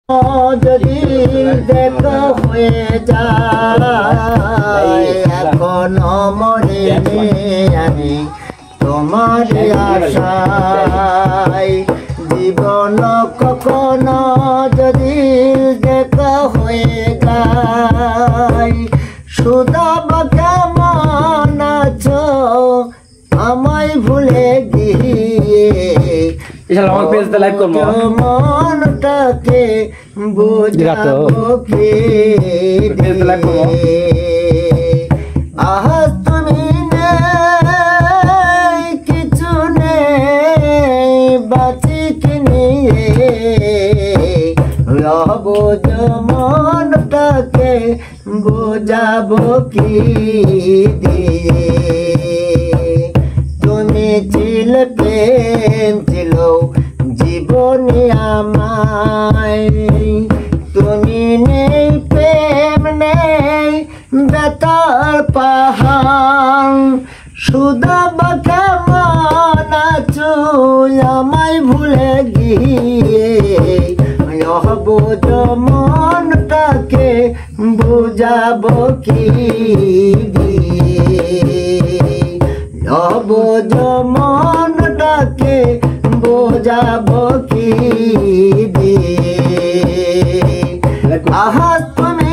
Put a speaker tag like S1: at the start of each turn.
S1: যদি দেখা হয়ে যায় এখনো মরিনি আমি তোমার আশায় জীবন কখনো যদি দেখা হয়ে যায় সুদাবা কেমন আছো আমায় ভুলে গিয়ে মনটাকে বোঝাবো কি আহা তুমি নেই কিছু নেই বাঁচি কি নিয়ে রব মনটাকে বোঝাবো কি দিয়ে তুমি ছিল প্রেম ছিল জীবনে আমায় তুমি নেই প্রেম নেই বেতার পাহাড় সুদাবা কেমন আছো আমায় ভুলে গিয়ে বোঝ মনটাকে বোঝাবো কি বোঝ মনটাকে বোঝাবো কি আহা তুমি